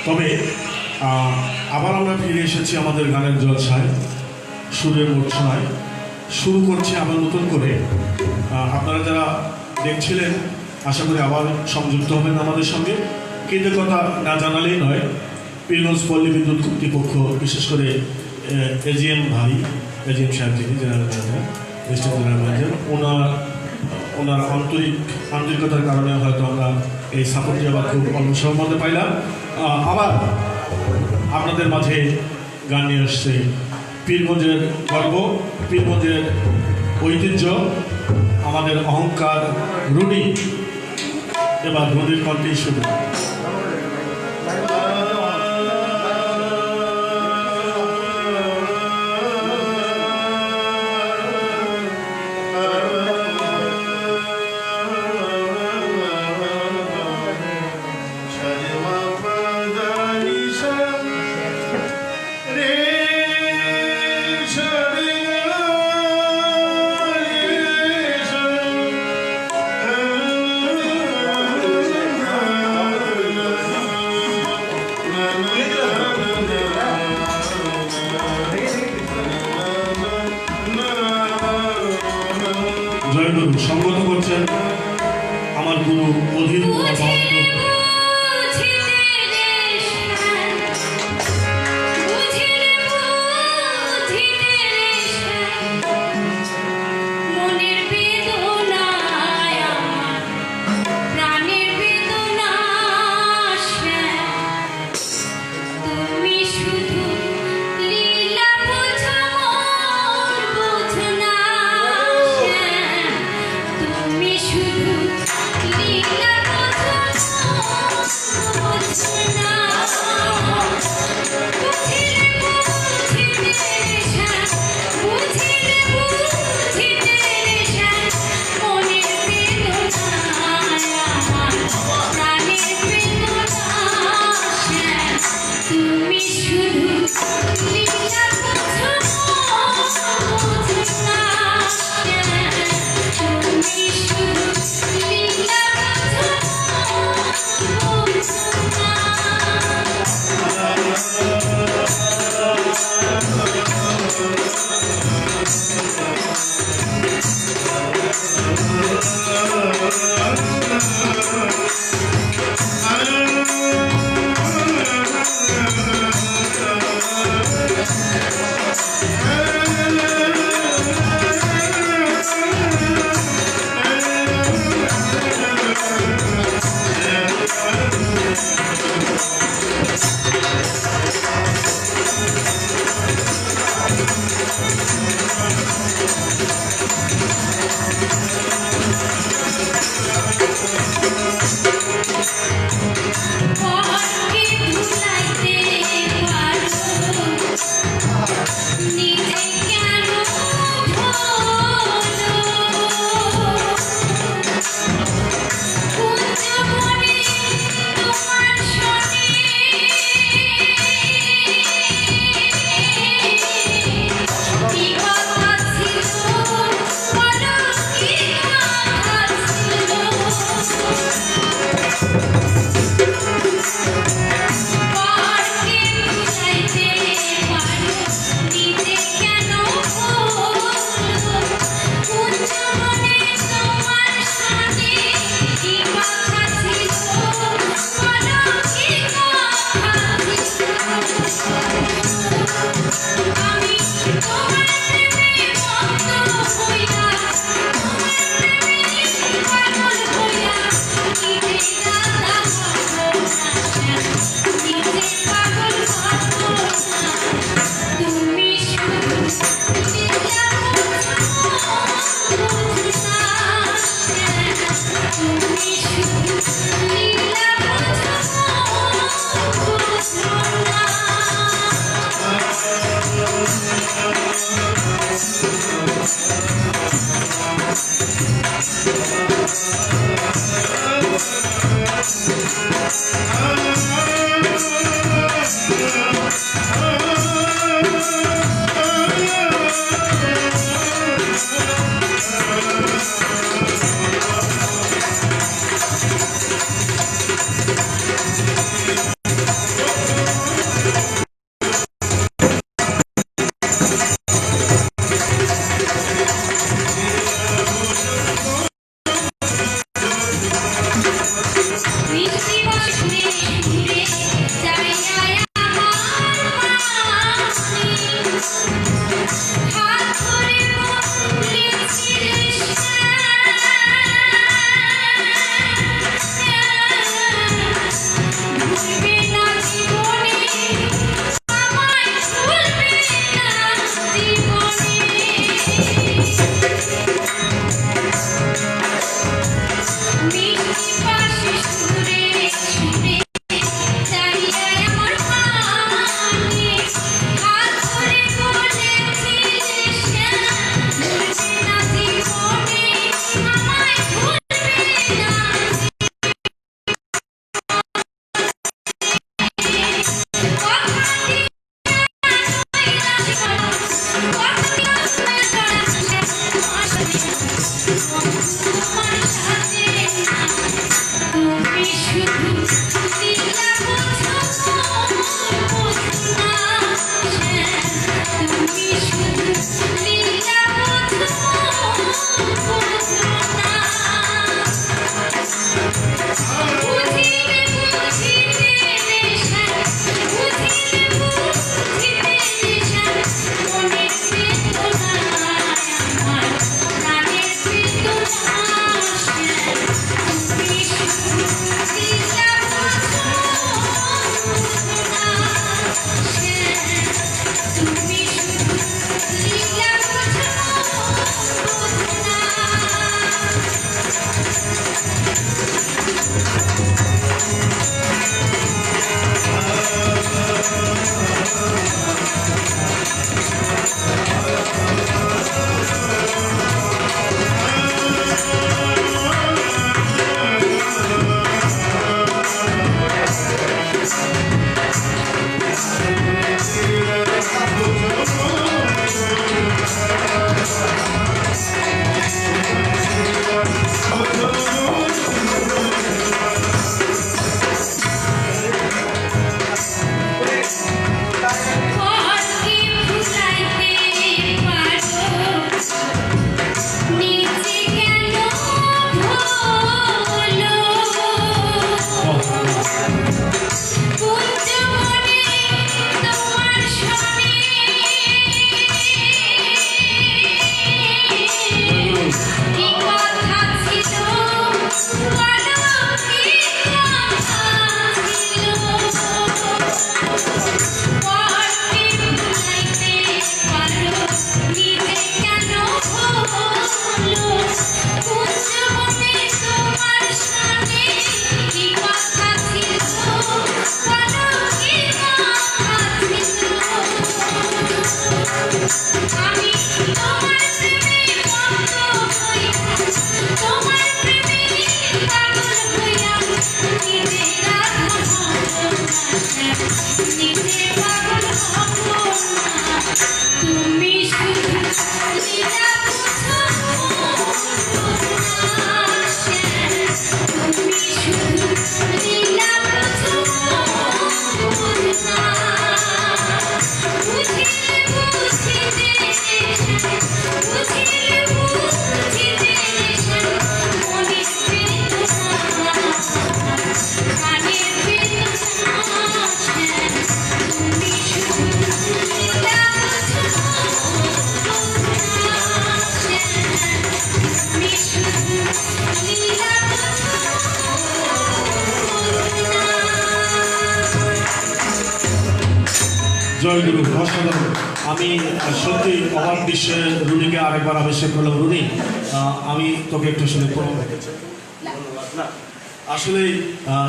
তবে আবার আমরা ফিরে এসেছি আমাদের গানের জলসায়, সুরের মূর্ছনায়। শুরু করছি আবার নতুন করে। আপনারা যারা দেখছিলেন আশা করি আবার সংযুক্ত হবেন আমাদের সঙ্গে। কৃতজ্ঞতা না জানালেই নয়, পীরগঞ্জ পল্লী বিদ্যুৎ কর্তৃপক্ষ, বিশেষ করে এজিএম ভাই, এজিএম সাহেব যিনি general manager, district general manager, ওনার আন্তরিকতার কারণে হয়তো আমরা এই সাপোর্টটি আবার খুব অল্প সময়ের মধ্যে পাইলাম। আবার আপনাদের মাঝে গান নিয়ে আসছে পীরগঞ্জের গর্ব, পীরগঞ্জের ঐতিহ্য, আমাদের অহংকার রুনি। এবার রুনির কণ্ঠেই শুরু। জয়গুরু সঙ্গত করছেন আমার গুরু অধীর কুমার মহন্ত। তুমি জয়গুরু অসাধারণ। আমি সত্যি অবাক বিশ্বে রুনিকে আরেকবার আবিষ্কার করলাম। রুনি, আমি তোকে একটু শুনে প্রমাণ রেখেছি। আসলে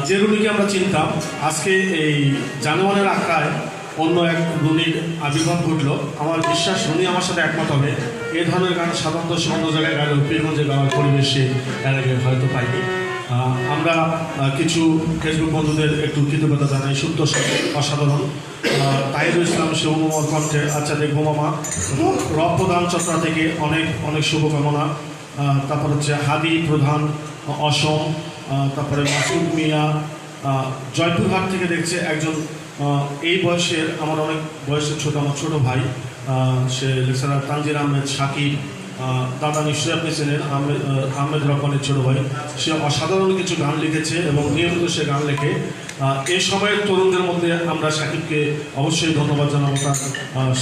যে রুনিকে আমরা চিনতাম, আজকে এই জানোয়ারের আখড়ায় অন্য এক রুনির আবির্ভাব ঘটলো। আমার বিশ্বাস রুনি আমার সাথে একমত হবে, এ ধরনের গান সাধারণত অন্য জায়গায় গাইলেও পীরগঞ্জে গাওয়ার পরিবেশে এর আগে হয়তো পাইনি। আমরা কিছু ফেসবুক বন্ধুদের একটু কৃতজ্ঞতা জানাই। সুপ্ত অসাধারণ, তাহিরুল ইসলাম শিবমোহর কণ্ঠে আচ্ছা দেখবো মামা, রব প্রধান চত্রা থেকে অনেক অনেক শুভকামনা। তারপর হচ্ছে হাদি প্রধান অসম, তারপরে মাসুদ মিয়া জয়পুরহাট থেকে দেখছে একজন এই বয়সের, আমার অনেক বয়সের ছোট, আমার ছোটো ভাই, সে লেকচারার তানজির আহমেদ সাকিব। দাদা নিশ্চয়ই আপনি চেনেন, আহমেদ রহমানের ছোটো ভাই। সে অসাধারণ কিছু গান লিখেছে এবং নিয়মিত সে গান লেখে। এই সময়ের তরুণদের মধ্যে আমরা সাকিবকে অবশ্যই ধন্যবাদ জানাবো তার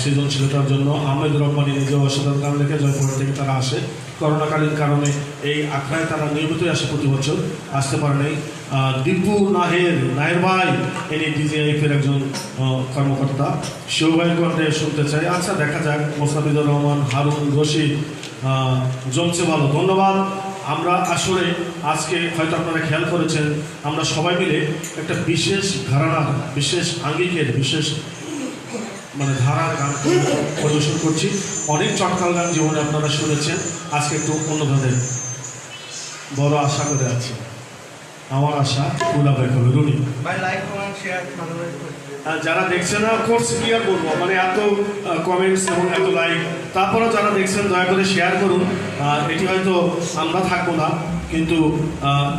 সৃজনশীলতার জন্য। আহমেদ রহমানি নিজেও অসাধারণ গান লেখে, জয়পুর থেকে তারা আসে। করোনাকালীন কারণে এই আখড়ায় তারা নিয়মিতই আসে, প্রতি বছর আসতে পারে নাই। দীপু নাহের ভাই, ইনি ডিজিআইএফের একজন কর্মকর্তা। শিব ভাইয়ের কণ্ঠে শুনতে চাই। আচ্ছা দেখা যাক। মোস্তাফিজুর রহমান, হারুন রশিদ, জমছে ভালো, ধন্যবাদ। আমরা আসলে আজকে হয়তো আপনারা খেয়াল করেছেন, আমরা সবাই মিলে একটা বিশেষ ঘরানার, বিশেষ আঙ্গিকের, বিশেষ মানে ধারার গান পরিবেশন করছি। অনেক চটকাল গান জীবনে আপনারা শুনেছেন, আজকে একটু অন্যভাবে বড় আশা করে আছি। আমার আশা পুরা বের হবে। রুনি যারা দেখছেন না, কোর্স কি আর বলবো, মানে এত কমেন্টস এবং এত লাইক, তারপরেও যারা দেখছেন দয়া করে শেয়ার করুন। এটি হয়তো আমরা থাকবো না, কিন্তু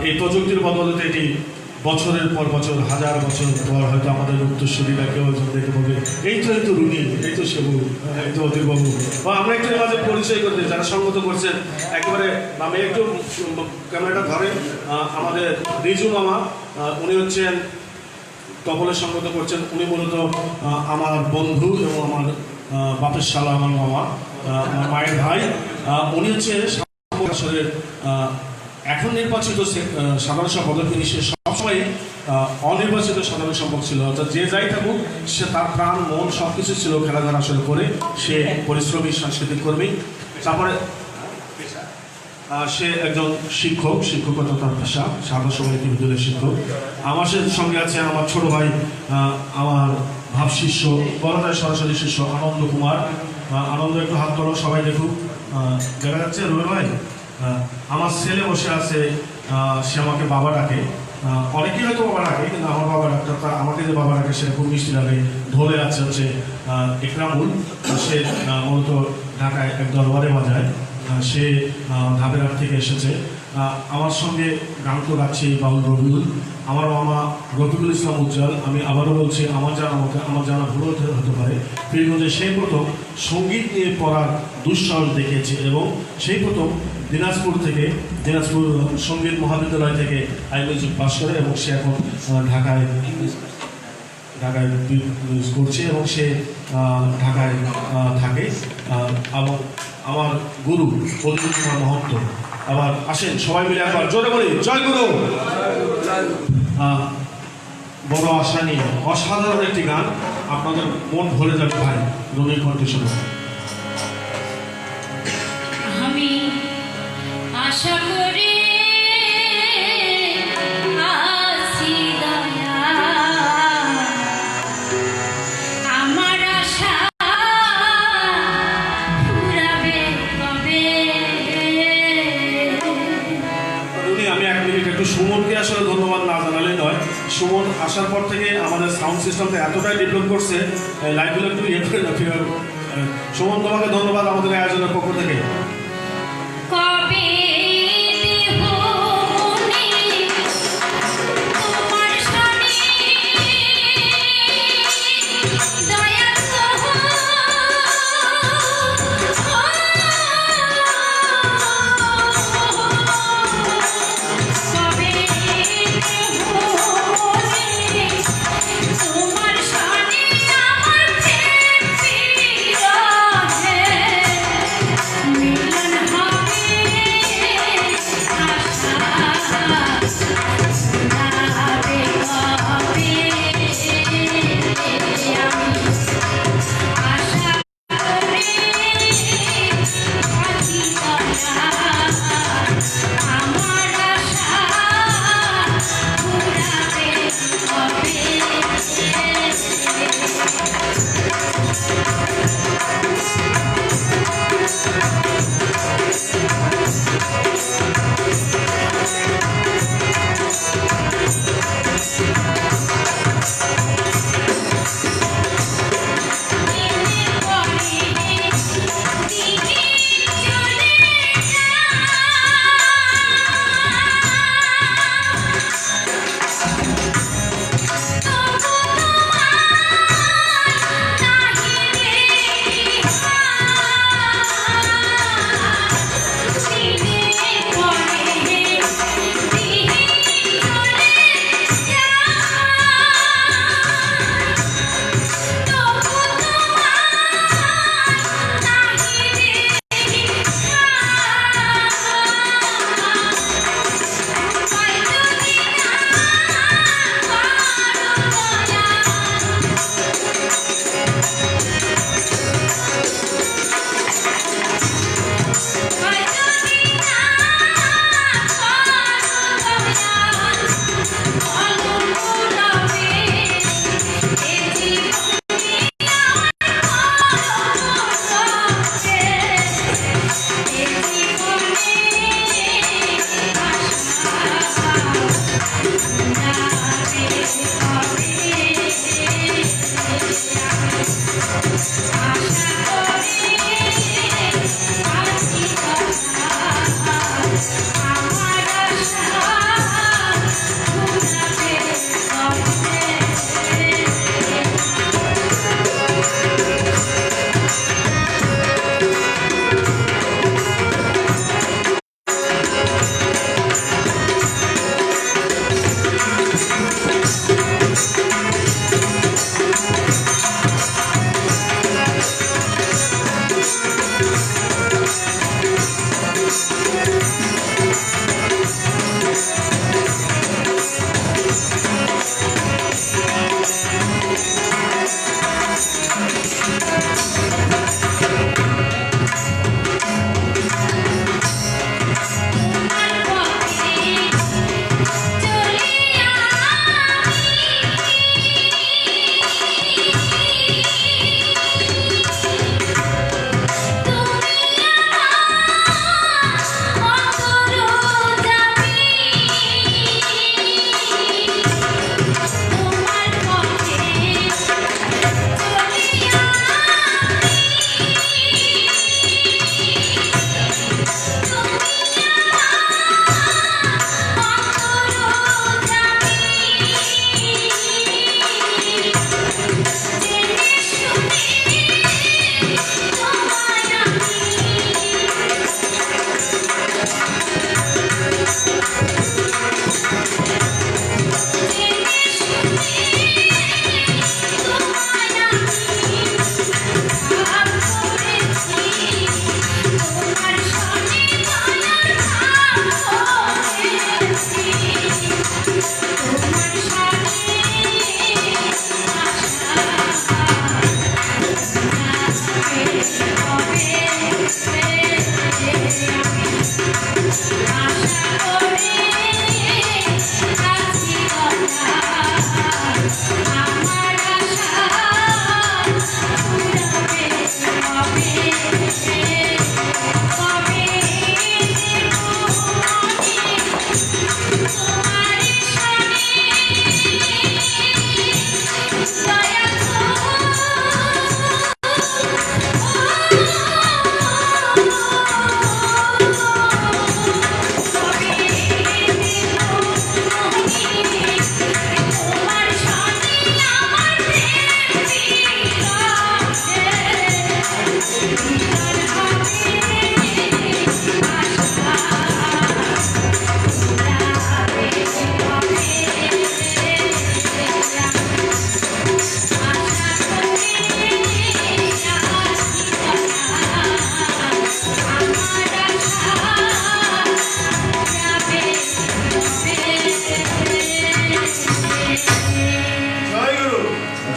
এই প্রযুক্তির বদলতে এটি বছরের পর বছর, হাজার বছর পর হয়তো আমাদের উত্তরসূরিরা কেউ একজন দেখে বলবে এই তো রুনি, এই তো সেবু, এই তো অধীরবাবু। বা আমরা একটু মাঝে পরিচয় করতে যারা সঙ্গত করছেন, একেবারে আমি একটু ক্যামেরাটা ধরেন। আমাদের রিজু মামা, উনি হচ্ছেন তবলের সঙ্গত করছেন। উনি মূলত আমার বন্ধু এবং আমার বাপের শালা, আমার মামা, আমার মায়ের ভাই। উনি হচ্ছে আসলে এখন নির্বাচিত সাধারণ সম্পাদক, তিনি সে সবসময় অনির্বাচিত সাধারণ সম্পাদক ছিল। অর্থাৎ যে যাই থাকুক, সে তার প্রাণ মন সব কিছু ছিল খেলাধুলা আসলে করে। সে পরিশ্রমী সাংস্কৃতিক কর্মী। তারপরে সে একজন শিক্ষক, শিক্ষকতা তার পেশা, সাদা সমিতি বিদ্যালয়ের শিক্ষক। আমার সঙ্গে আছে আমার ছোট ভাই, আমার ভাব শিষ্য, বলা যায় সরাসরি শিষ্য, আনন্দ কুমার। আনন্দ একটু হাত তোলো, সবাই দেখুক, দেখা যাচ্ছে রবি ভাই। আমার ছেলে বসে আছে, সে আমাকে বাবা ডাকে। অনেকেই হয়তো বাবা ডাকে, কিন্তু আমার বাবা ডাক্তার, আমাকে যে বাবা ডাকে সেটা খুব মিষ্টি লাগে। ধরে আছে হচ্ছে ইকরামুল, সে মূলত ঢাকায় এক দরবারে বাজায়। সে ধাবেরহাট থেকে এসেছে। আমার সঙ্গে গান তো গাচ্ছে বাউল রবিউল, আমার মামা রফিকুল ইসলাম উজ্জ্বল। আমি আবারও বলছি, আমার জানা ভুল হতে পারে, পীরগঞ্জে সেই প্রথম সঙ্গীত নিয়ে পড়ার দুঃসাহস দেখিয়েছে এবং সেই প্রথম দিনাজপুর সঙ্গীত মহাবিদ্যালয় থেকে আইমিউজিক পাস করে এবং সে এখন ঢাকায় করছে এবং সে ঢাকায় থাকে। এবং আমার গুরু অর্জুন কুমার মহন্ত। আবার আসেন সবাই মিলে একবার জোরে বলি জয় গুরু। বড় আশা নিয়ে অসাধারণ একটি গান, আপনাদের মন ভরে যাবে ভাই, রবির কণ্ঠে শুনে। আমি আশা করি সুমনকে আসলে ধন্যবাদ না জানালে নয়। সুমন আসার পর থেকে আমাদের সাউন্ড সিস্টেমটা এতটাই ডেভেলপ করছে, লাইভগুলো একটু ইয়ে করে না। সুমন, তোমাকে ধন্যবাদ আমাদের আয়োজনের পক্ষ থেকে। মিলন হবে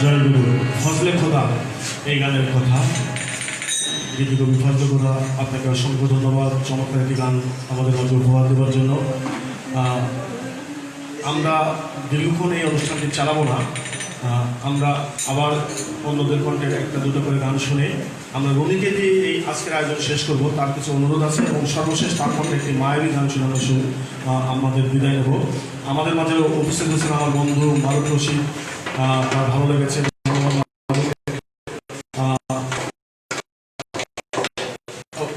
জয় গুরু ফজলে খোদা এই গানের কথা। গীতিকবি ফজলে খোদা, আপনাকে অসংখ্য ধন্যবাদ চমৎকার একটি গান আমাদের মাঝে উপহার দেওয়ার জন্য। আমরা দীর্ঘক্ষণ এই অনুষ্ঠানটি চালাবো না, আমরা আবার অন্যদের কণ্ঠে একটা দুটো করে গান শুনে আমরা রনিকে দিয়ে এই আজকের আয়োজন শেষ করব। তার কিছু অনুরোধ আছে এবং সর্বশেষ তার কণ্ঠে একটি মায়েরই গান শোনানো আমাদের বিদায় নেব। আমাদের মাঝে উপস্থিত হয়েছেন আমার বন্ধু মারুফ রশিদ, তার ভালো লেগেছে।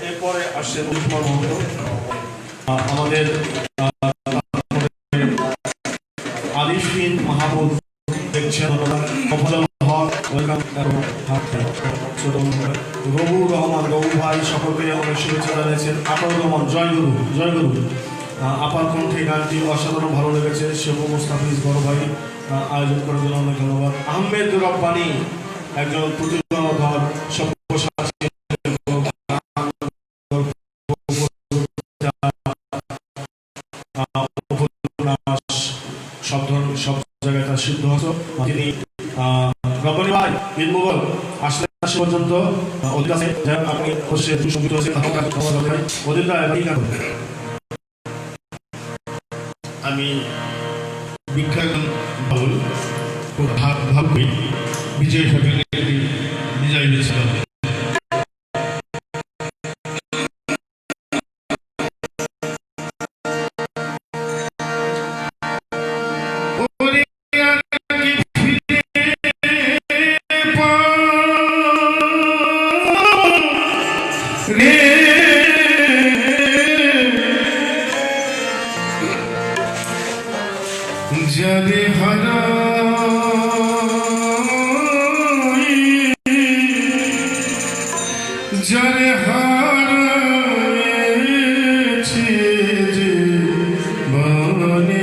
এরপরে আসছে কুমার মহন্ত, আমাদের আলিফিন মাহমুদ দেখছেন, রবুর রহমান রবু ভাই সকলকে অনেক শুভেচ্ছা জানিয়েছেন। আপার রহমান জয় গুরু জয় গুরু, আপার কণ্ঠে গানটি অসাধারণ ভালো লেগেছে। শেবু মোস্তাফিজ বড় ভাই আয়োজন করার জন্য অনেক ধন্যবাদ। আহমেদ রব্বানি একজন প্রতিভাধর সব্যসাচী সব জায়গায় তার সিদ্ধ হতো। তিনি রব্বানি ভাই ঈদ মুবারক আসলে পর্যন্ত অধিক আছে আপনি সঙ্গীত আছে আমি বিখ্যাত বাউল ভাবি বিজয় সরকারের বিজয় হয়েছিলাম। যারে হারা যারে হারাইছি জীবনে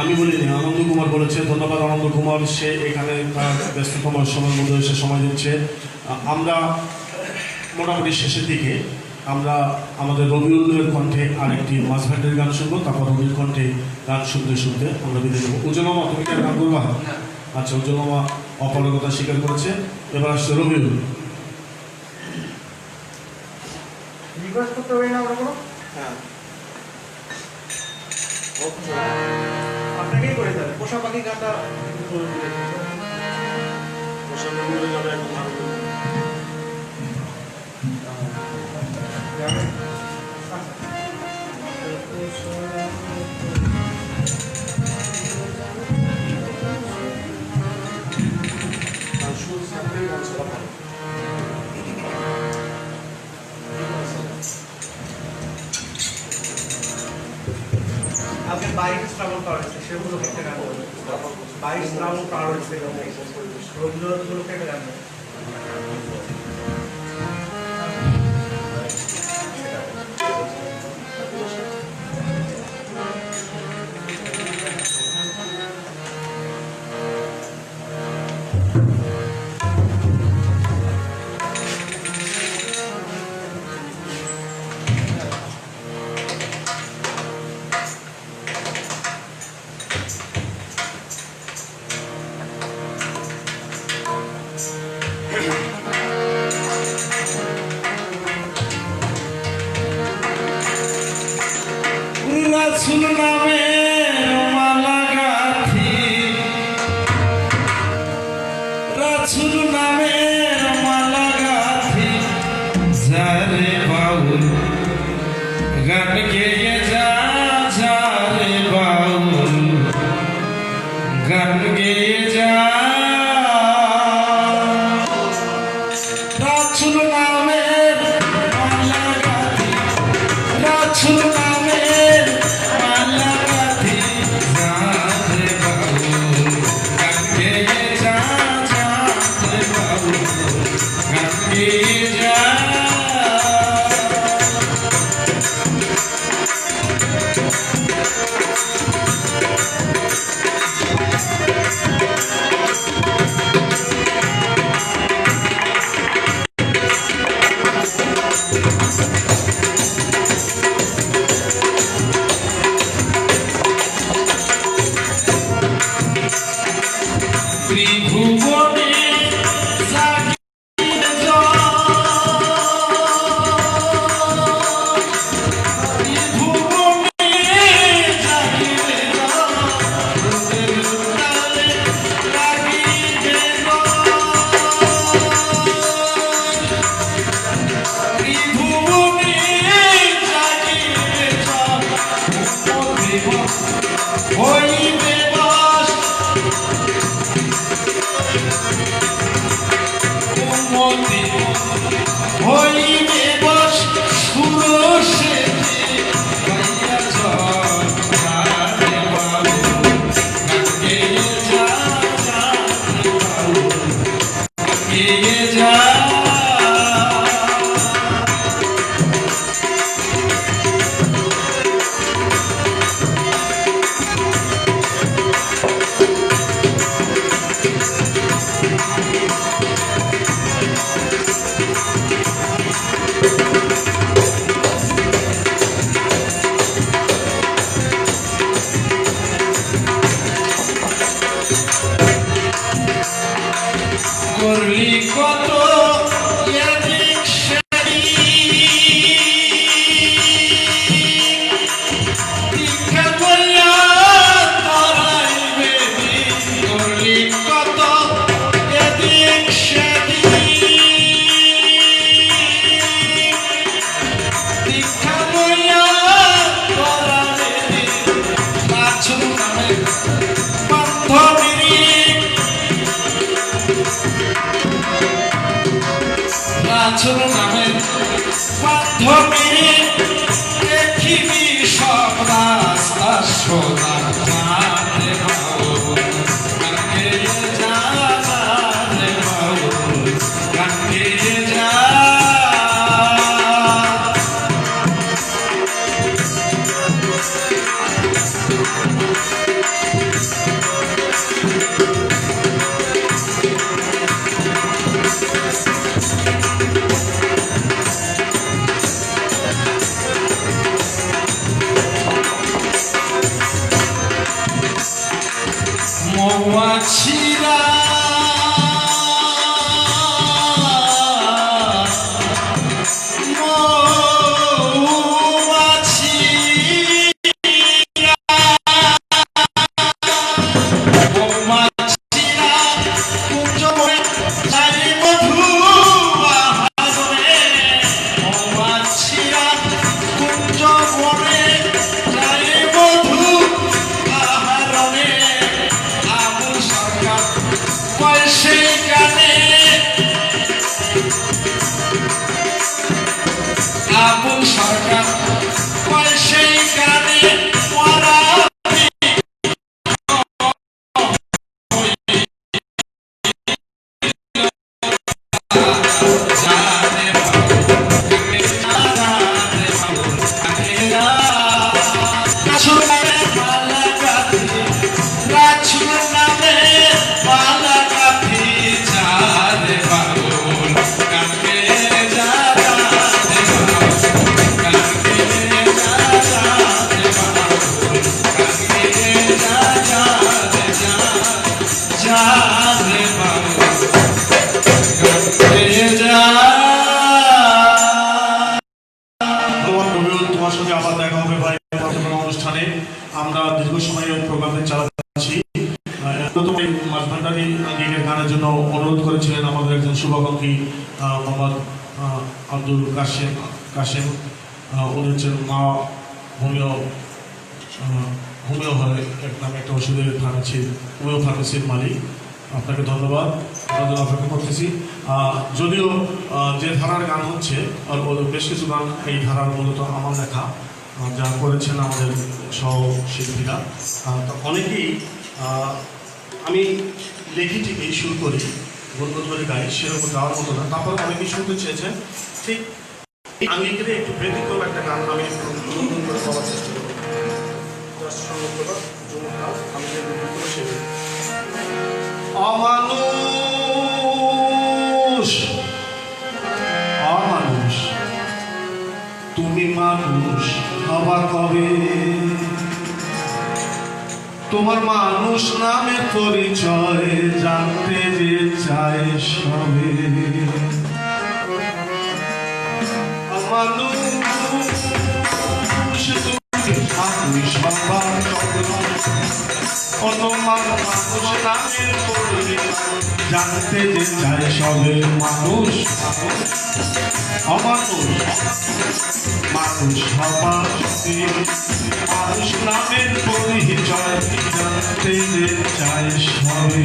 আমি বলিনি, আনন্দ কুমার বলেছে। ধন্যবাদ আনন্দ কুমার, সে এখানে তার ব্যস্ততম সময়ের মধ্যে এসে সময় দিচ্ছে। আমরা মোটামুটি শেষের দিকে আমরা আমাদের রবিউলের কণ্ঠে আরেকটি মাছ ভান্ডের গান শুনবো, তারপর রবির কণ্ঠে গান শুনতে শুনতে আমরা বিদায় নেবো। উজ্জ্বল মামা, তুমি কি আর গান করবা? আচ্ছা, উজ্জ্বল মামা অপারগতা স্বীকার করেছে। এবার আসছে রবিউল। রিকোয়েস্ট করতে হবে না আমরা কোনো? হ্যাঁ, আপনাকেই করে দেবে পোষা পাখি গানটা। আজকে 22 শ্রাবণ পার হয়েছে, সেগুলো একটা গান করবে। 22 শ্রাবণ পার হয়েছে, রবীন্দ্রনাথগুলো একটা গান করবে। রাসূল নামে মালা গাঁথি, রাসূল নামে মালা গাঁথি, যারে বাউল গান গেয়ে যা, যারে বাউল গান গেয়ে যা। রাসূল নামের মালা গাঁথি, রাসূল নামের মালা গাঁথি, যারে বাউল গান গেয়ে যা, যারে বাউল গান গেয়ে যা। ত্রিভুবনে জাগিয়ে ত্রিভুবনে জাগিয়ে তালে লাগিয়ে ত্রিভুবনে জাগিয়ে হইবে বাস মতি হইবে বস সুরসে ভাইয়া চল যারে বাবু গানগে যা, যারে বাবু গানগে যা। করলি কত এদিক সেদিক, দীক্ষা করিয়া তরাইবে দিন। করলি কত এদিক সেদিক, দীক্ষা করিয়া তরাইবে দিন। রাসূল নামে বান্ধবী, রাসূল নামে বান্ধবী, দেখিবি সব রাস্তা সোনা। যারে বাউল গান গেয়ে যা, যারে বাউল গান গেয়ে যা। মৌমাছিরা মৌমাছিরা কুঞ্জ বনে যায় মধু আহারে, মৌমাছিরা কুঞ্জ বনে যায় মধু আহারে। আবু সরকার রে মানুষ কাঁদতে যায়। ধন্যবাদ রবিউল, তোমার সঙ্গে আবার দেখা হবে ভাই বর্তমান অনুষ্ঠানে। আমরা দীর্ঘ সময় প্রোগ্রামে চালাচ্ছি। মাঝভান্ডারি গীতের গানের জন্য অনুরোধ করেছিলেন আমাদের একজন শুভাকাঙ্ক্ষী মোহাম্মদ আব্দুল কাশেম। উনি হচ্ছেন মা হোমিও এক নামে একটা ওষুধের হোমিও ফার্মেসির মালিক। আপনাকে ধন্যবাদ, আপনাদের অপেক্ষা করতেছি। যদিও যে ধারার গান হচ্ছে বেশ কিছু গান এই ধারার মূলত আমার লেখা, যা করেছেন আমাদের সহশিল্পীরা। অনেকেই আমি লেখি ঠিকই শুরু করি, গুনগুন করে গাই, সেরকম গাওয়ার মতো না। তারপর অনেকেই শুনতে চেয়েছেন, ঠিক আমি এখানে একটু ব্যতিক্রম একটা গান আমি গুনগুন করে গাওয়ার চেষ্টা করি। অমানুষ অমানুষ তুমি মানুষ হবা কবে? তোমার মানুষ নামের পরিচয় জানতে যে চায় সবে। অমানুষ তুমি মানুষ হবা কত মানুষ নামের পরিচয় জানতে যে চায় সবে। মানুষ অমানুষ মানুষ হবা মানুষ নামের পরিচয় জানতে যে চায় সবে।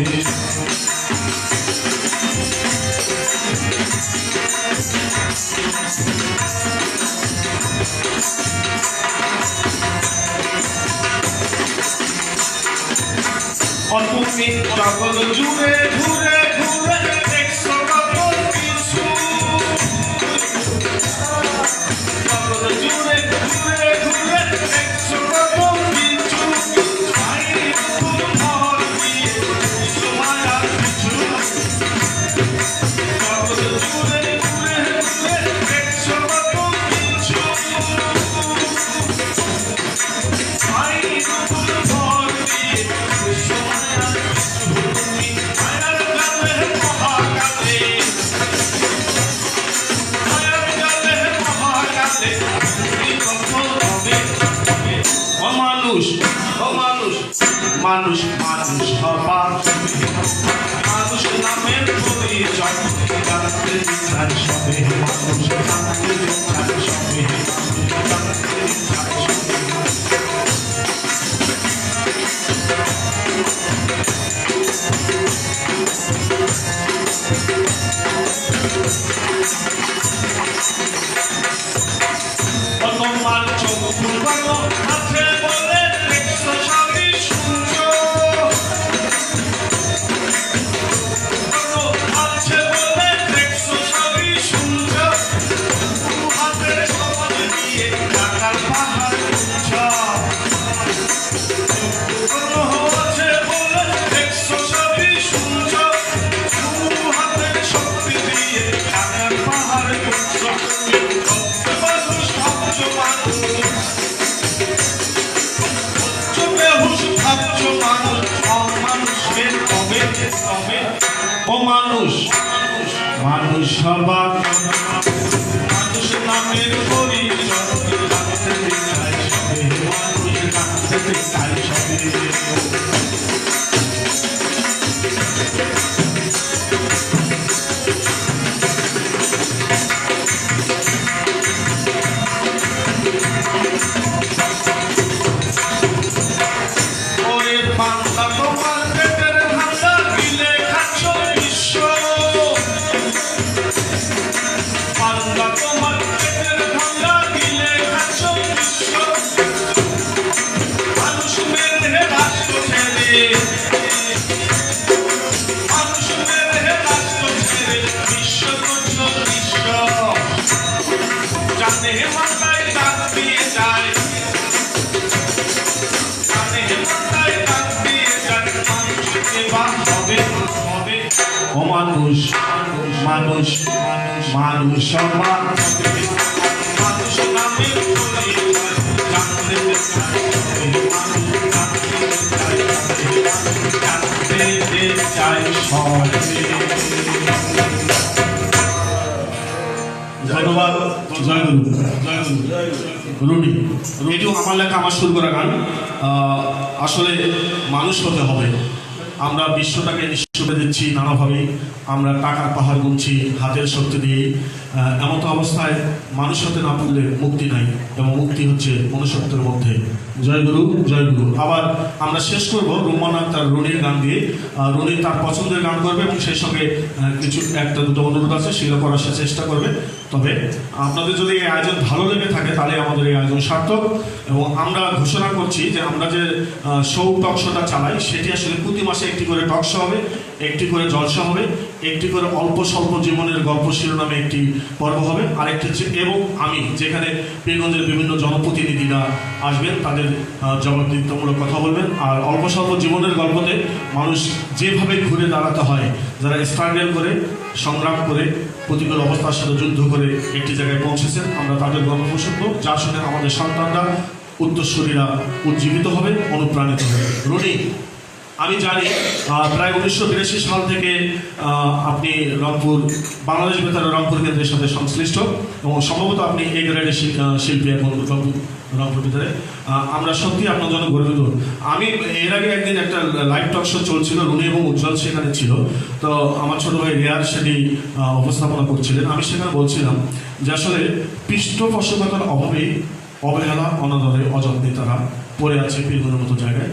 তুমি জগৎ জুড়ে ঘুরে ঘুরে দেখছো কত কিছু, জগৎ জুড়ে ঘুরে ঘুরে দেখছো কত কিছু। ভর দিয়ে মায়া কিছু, জগৎ জুড়ে ঘুরে ঘুরে দেখছো কত কিছু। ভর দিয়ে মানুষ মানুষ হবার মানুষ নামের পরিচয় জানতে চায় সবে। মানুষ জানতে চায় সবে। তোমার চোখ ফুলবানো আছে বলে দেখছো সবই শুনছো, আছে বলে দেখছো সবই শুনছো। হাতের সমাজ দিয়ে টাকার পাহাড় উঠছ, আছে বলে দেখছো সবই শুনছো। হাতের শক্তি দিয়ে টাকার পাহাড় উঠছ। মানুষ মানুষ সবার মানুষ নামের পরিচয় জানতে চায় সবে। মানুষ জানতে চায় সবে। মানুষ মানুষ মানুষ সবার মানুষ নামের পরিচয় জানতে চায়, জানতে চায়। চাই সবে ধন্যবাদ। জয়গুরু। রুটি এটিও আমার লেখা, আমার সুর করা গান। আসলে মানুষ হতে হবে। আমরা বিশ্বটাকে নিঃস্ব দিচ্ছি নানাভাবেই, আমরা টাকার পাহাড় গুনছি হাতের শক্তি দিয়ে। এমত অবস্থায় মানুষ হতে না পারলে মুক্তি নাই, এবং মুক্তি হচ্ছে মনুষ্যত্বের মধ্যে। জয়গুরু, জয়গুরু। আবার আমরা শেষ করবো রুম্মানা তার রুনির গান দিয়ে। রুনি তার পছন্দের গান করবে এবং সেই সঙ্গে কিছু একটা দুটো অনুরোধ আছে, সেগুলো করার সে চেষ্টা করবে। তবে আপনাদের যদি এই আয়োজন ভালো লেগে থাকে তাহলে আমাদের এই আয়োজন সার্থক। এবং আমরা ঘোষণা করছি যে আমরা যে শো টক শোটা চালাই সেটি আসলে প্রতি মাসে একটি করে টক শো হবে, একটি করে জলসা হবে, একটি করে অল্প স্বল্প জীবনের গল্প শিরোনামে একটি পর্ব হবে, আরেকটি হচ্ছে এবং আমি, যেখানে পীরগঞ্জের বিভিন্ন জনপ্রতিনিধিরা আসবেন, তাদের জবাবদিহিতামূলক কথা বলবেন। আর অল্প স্বল্প জীবনের গল্পতে মানুষ যেভাবে ঘুরে দাঁড়াতে হয়, যারা স্ট্রাগল করে সংগ্রাম করে প্রতিকূল অবস্থার সাথে যুদ্ধ করে একটি জায়গায় পৌঁছেছেন, আমরা তাদের গল্প শুনবো, যা শুনে আমাদের সন্তানরা, উত্তরসূরিরা উজ্জীবিত হবে, অনুপ্রাণিত হবে। রনি, আমি জানি প্রায় 1982 সাল থেকে আপনি রংপুর, বাংলাদেশ বেতার রংপুর কেন্দ্রের সাথে সংশ্লিষ্ট, এবং সম্ভবত আপনি এই গ্রেডের শিল্পী এখন রংপুর ভিতরে। আমরা সত্যি আপনার জন্য গর্বিত। আমি এর আগে একদিন একটা লাইভ টক শো চলছিল, রুনি এবং উজ্জ্বল সেখানে ছিল। তো আমার ছোট ভাই রেয়ার সেটি উপস্থাপনা করছিলেন। আমি সেখানে বলছিলাম যে আসলে পৃষ্ঠপোষকতার অভাবেই অবহেলা, অনাদরে, অযত্নে তারা পড়ে আছে পীরগঞ্জের মতো জায়গায়।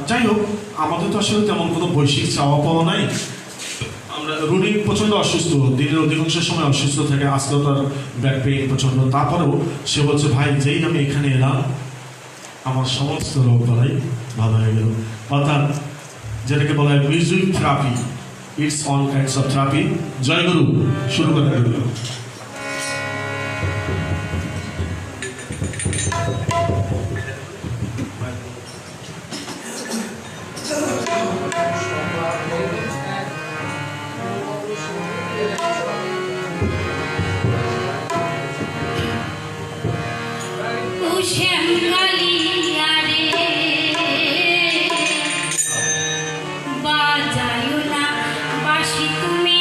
যাই হোক, আমাদের তো আসলে তেমন কোনো বৈশ্বিক চাওয়া পাওয়া নাই। আমরা রুনি প্রচণ্ড অসুস্থ, দিনের অধিকাংশ সময় অসুস্থ থাকে, আজকেও তার ব্যাক পেইন প্রচণ্ড। তারপরেও সে বলছে, ভাই যেই আমি এখানে এলাম আমার সমস্ত রোগ বালাই ভালো হয়ে গেল। অর্থাৎ যেটাকে বলা হয় music therapy, it's all kinds of therapy. জয়গুরু, শুরু করে দিল। তুমি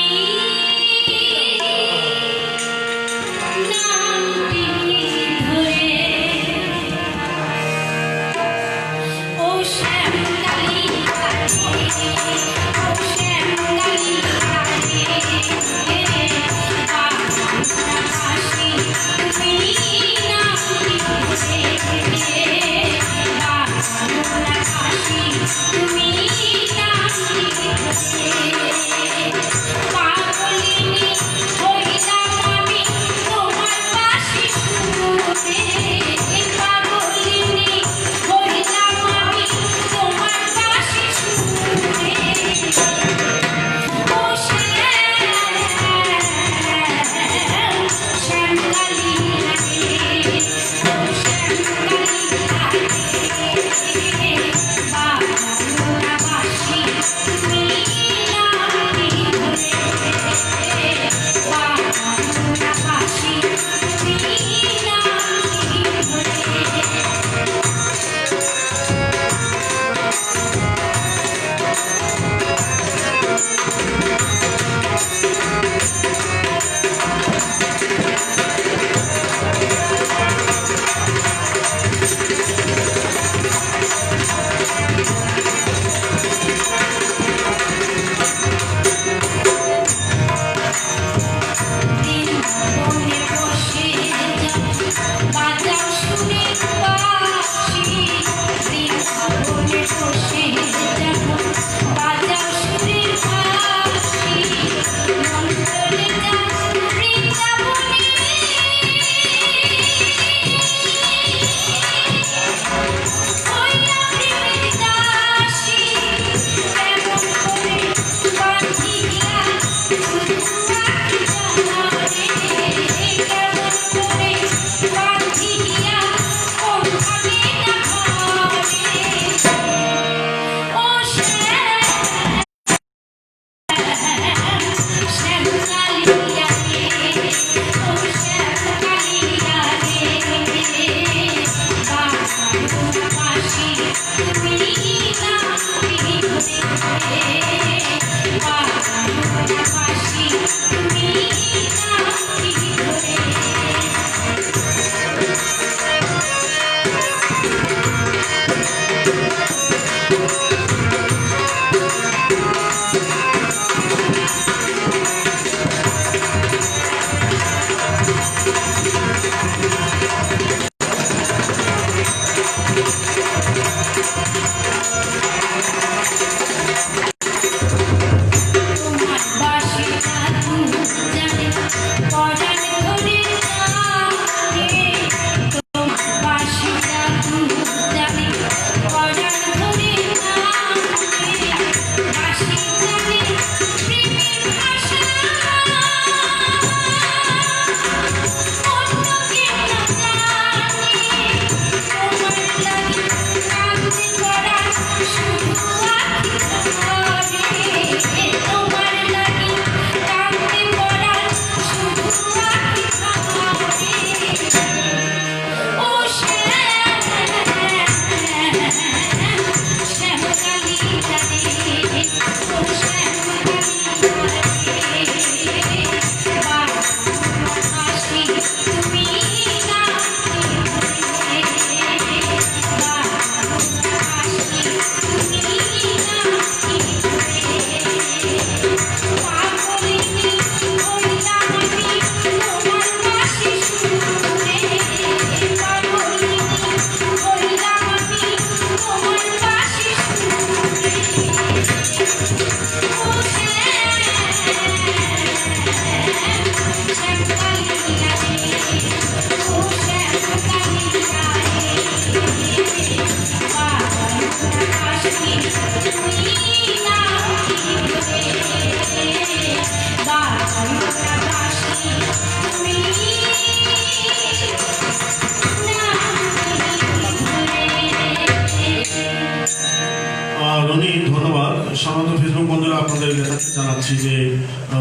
কাছে জানাচ্ছি যে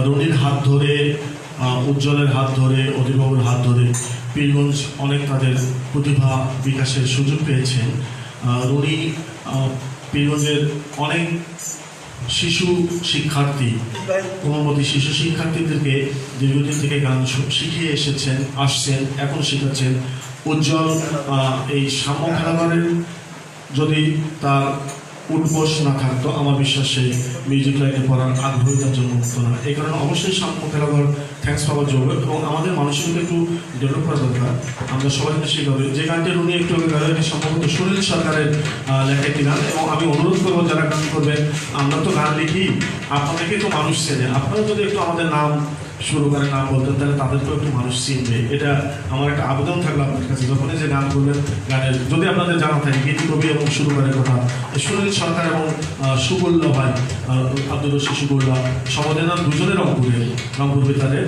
রনির হাত ধরে, উজ্জ্বলের হাত ধরে, অধিবাবুর হাত ধরে পীরগঞ্জ অনেক তাদের প্রতিভা বিকাশের সুযোগ পেয়েছেন। রনি পীরগঞ্জের অনেক শিশু শিক্ষার্থী, কোমলমতি শিশু শিক্ষার্থীদেরকে দীর্ঘদিন থেকে গান শিখিয়ে আসছেন, এখন শেখাচ্ছেন। উজ্জ্বল এই সাম্য খেলাঘরের যদি তার উদ্বোস না থাকতো, আমার বিশ্বাস সেই মিউজিক লাইনে পড়ার আগ্রহী তার জন্য হতো না। এই কারণে অবশ্যই সাম্য খেলাঘর থ্যাঙ্কস পাওয়ার যোগ্য এবং আমাদের মানুষকে একটু ডেভেলপ করা দরকার। আমরা সবাই শিখতে যে গানটি উনি একটু গান সম্ভবত সুনীল সরকারের লেখা একটি গান, এবং আমি অনুরোধ করবো যারা গান করবেন, আমরা তো গান লিখি, আপনাদেরকে তো মানুষ চেনে, আপনারা যদি একটু আমাদের নাম শুরু করে নাম বলতেন তাহলে তাদেরকেও একটু মানুষ চিনবে। এটা আমার একটা আবেদন থাকলো আপনাদের কাছে, যখনই যে গান করবেন গানের যদি আপনাদের জানা থাকে গীতি কবি এবং শুরু করে কথা সুনীল সরকার এবং সুবুল্লা ভাই, আব্দুর রশিদ সুবুল্লা, সমদেনার দুজনের রংপুর বিতারের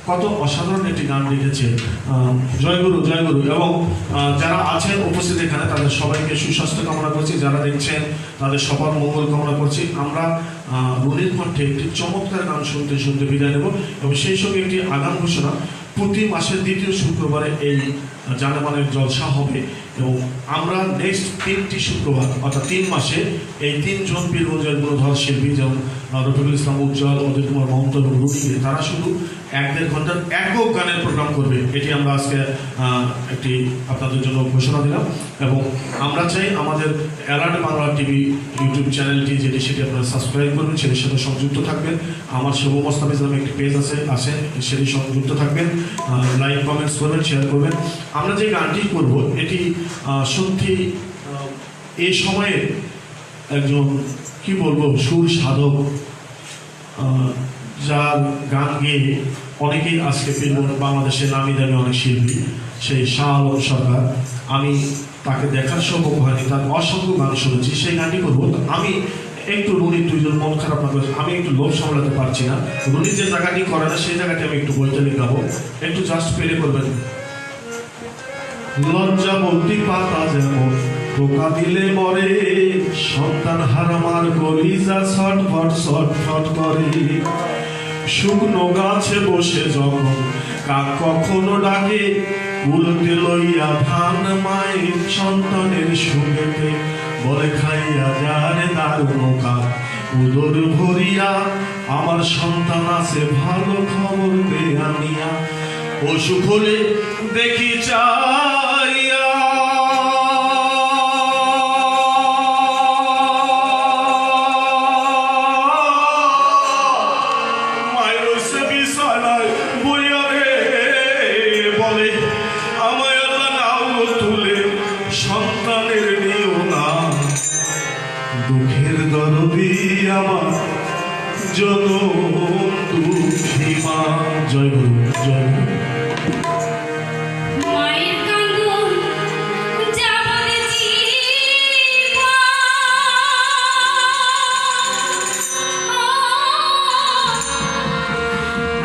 কত অসাধারণ একটি গান লিখেছে। জয়গুরু জয়গুরু। এবং যারা আছেন উপস্থিত এখানে তাদের সবাইকে সুস্বাস্থ্য কামনা করছি, যারা দেখছেন তাদের সবার মঙ্গল কামনা করছি। আমরা রনির কণ্ঠে একটি চমৎকার গান শুনতে শুনতে বিদায় নেব এবং সেই সঙ্গে একটি আগাম ঘোষণা, প্রতি মাসের দ্বিতীয় শুক্রবারে এই জানেমানের জলসা হবে এবং আমরা নেক্সট 3টি শুক্রবার অর্থাৎ 3 মাসে এই 3 জন পীরগঞ্জের গুণধর শিল্পী যেমন রফিকুল ইসলাম, উজ্জ্বল, অজিত কুমার মহন্ত এবং রুটিকে, তারা শুধু 1-1.5 ঘন্টার একক গানের প্রোগ্রাম করবে। এটি আমরা আজকে একটি আপনাদের জন্য ঘোষণা দিলাম এবং আমরা চাই আমাদের অ্যালার্ট বাংলা টিভি ইউটিউব চ্যানেলটি সেটি আপনারা সাবস্ক্রাইব করবেন, সেটির সাথে সংযুক্ত থাকবেন। আমার শুভ মোস্তাফিজ নামে একটি পেজ আছে সেটি সংযুক্ত থাকবেন, লাইক কমেন্টস করবেন, শেয়ার করবেন। আমরা যে গানটি করব এটি সত্যি এই সময়ে একজন কি বলবো সুর সাধক, যার গান গেয়ে অনেকেই আজকে বাংলাদেশের নামি দামি অনেক শিল্পী, সেই শাহ আলম সরকার। আমি তাকে দেখার সৌভাগ্য হয়নি, তার অসংখ্য গান শুনেছি, সেই গানটি করবো। আমি একটু রনির দুইজন মন খারাপ না করে আমি একটু লোভ সামলাতে পারছি না, রনির যে জায়গাটি করে না সেই জায়গাটি আমি একটু বৈতালি গাবো, একটু জাস্ট পেলে করবেন। লজ্জা বলতি পাতা যেমন পোকা দিলে মরে, সন্তান হারামার কলিজা ছটফট করে। শুকনো গাছে বসে যখন কাক কখনো ডাকে, উলতে লইয়া ধান মায়ের সন্তানের সুখেতে, বলে খাইয়া যারে দারুণ কাক উদর ভরিয়া, আমার সন্তান আছে ভালো খবর দে আনিয়া, অসুখ হলে দেখি চাইয়া। মায়ের সে বিছানায় বইয়া রে বলে, আমায় আল্লাহ নাও তুলে সন্তানের নিও না, দুঃখের দরদি আমার জনম দুঃখী মা। জয় গুরু জয় গুরু। মায়ের কান্দন যাবৎ জীবন,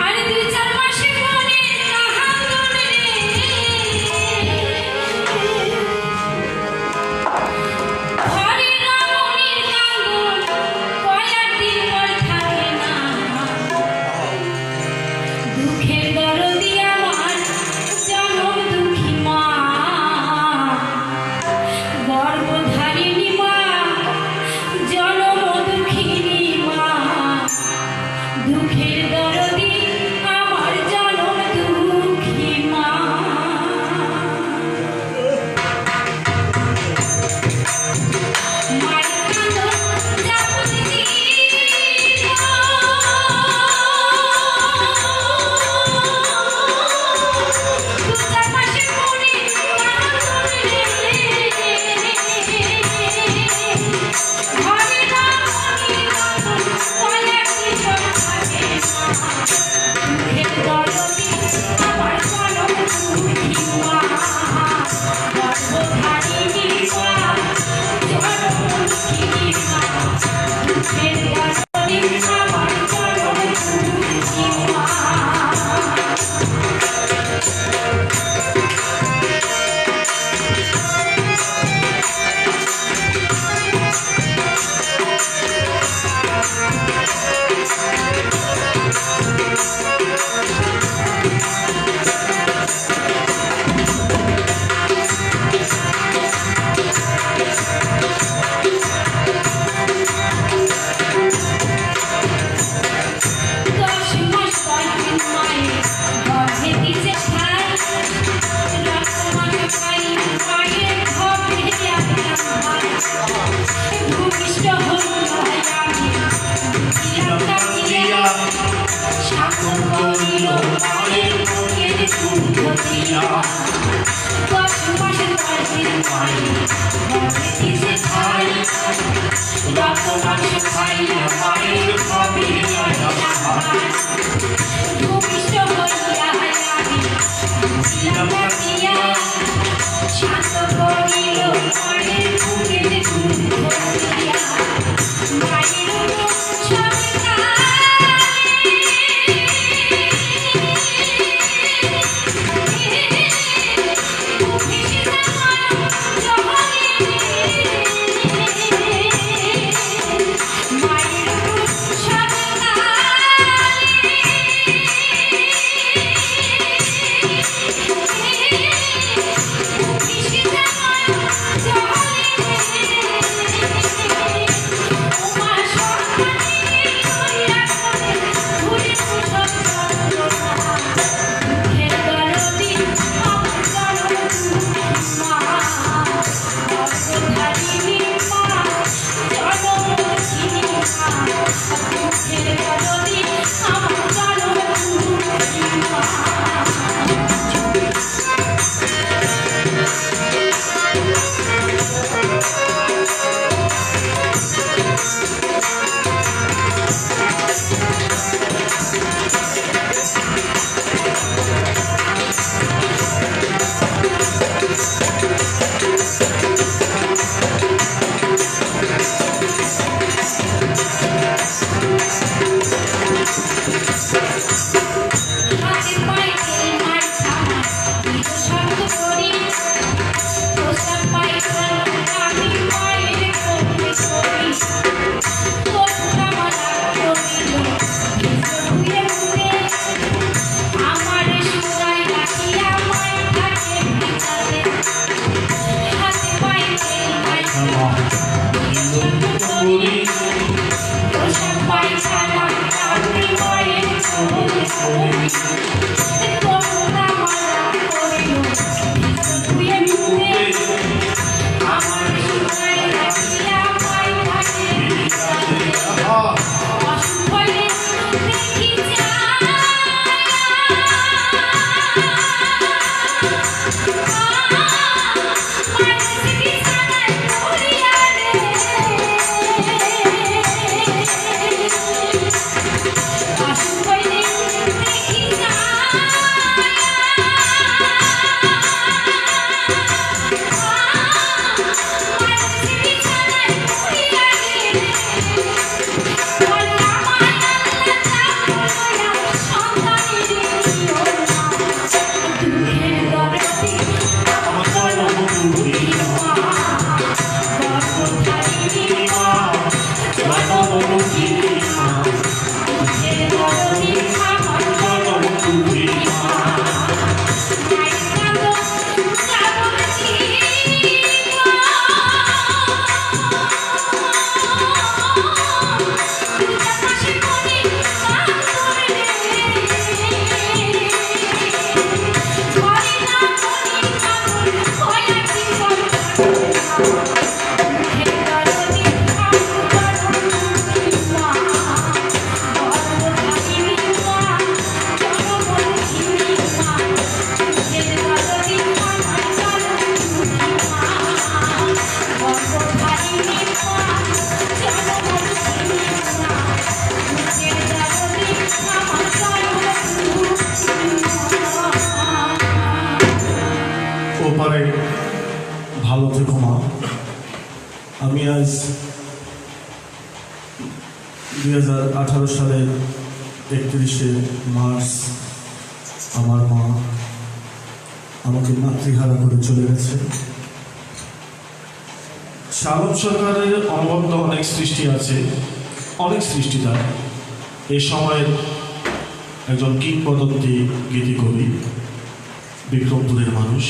আর 2-4 মাসে মনের কাহাতন রে, ঘরে রমণীর কান্দন কয়েকদিন পর থাকে না, দুঃখের দরদি আমার জনম দুঃখী মা, গর্ভধারিণী মা, জনম দুঃখিনী মা, দুঃখের দরদি আমার জনম দুঃখী মা। মায়ের কান্দন যাবৎ মায়ের বুকের দুধ দিয়া 10 মাসের গর্ভের মায়ের গর্ভে দিছে খাই 10 মাসে খাইয়া মায়ের হবে ভূমিষ্ঠ হইয়া আমি ছিলাম দিয়া শান্ত করিল মায়ের বুকের দুধ দিয়া মায়ের ওপারে ভালো থেকো মা। আমি আজ 2018 সালের 31শে মার্চ আমার মা আমাকে মাতৃহারা করে চলে গেছে। শালম সরকারের অনবদ্য অনেক সৃষ্টি আছে, অনেক সৃষ্টি তার। এই সময়ের একজন কিংবদন্তি গীতিকবি, বিক্রমপুরের মানুষ,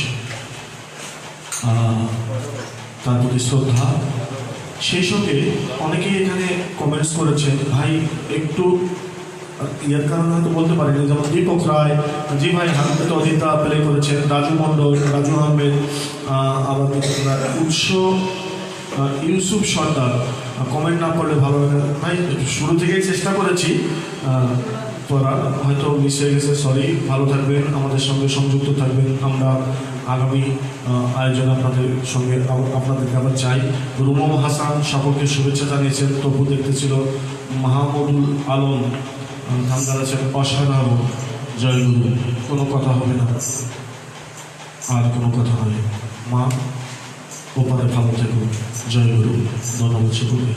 তার প্রতি শ্রদ্ধা। সেই সঙ্গে অনেকেই এখানে কমেন্টস করেছেন, ভাই একটু ইয়ার কারণে হয়তো বলতে পারি না, যেমন দীপক রায়, জি ভাই হামিদ অদিতা প্লে করেছেন, রাজু মণ্ডল, রাজু আহমেদ, আবার উৎস ইউসুফ সর্দার কমেন্ট না করলে ভালো হবে না ভাই। শুরু থেকেই চেষ্টা করেছি, পড়ার হয়তো মিস হয়ে গেছে, সরি। ভালো থাকবেন, আমাদের সঙ্গে সংযুক্ত থাকবেন। আমরা আগামী আয়োজনে আপনাদেরকে আবার চাই। রুমম হাসান সকলকে শুভেচ্ছা জানিয়েছেন। তবু দেখতেছিল মাহমুদুল আলম গান গাচ্ছেন অসাধারণ। জয়গুরু। কোনো কথা হবে না, আর কোনো কথা নয়। মা ওপারে ভালো থেকো। জয়গুরু। ধন্যবাদ সকলকে।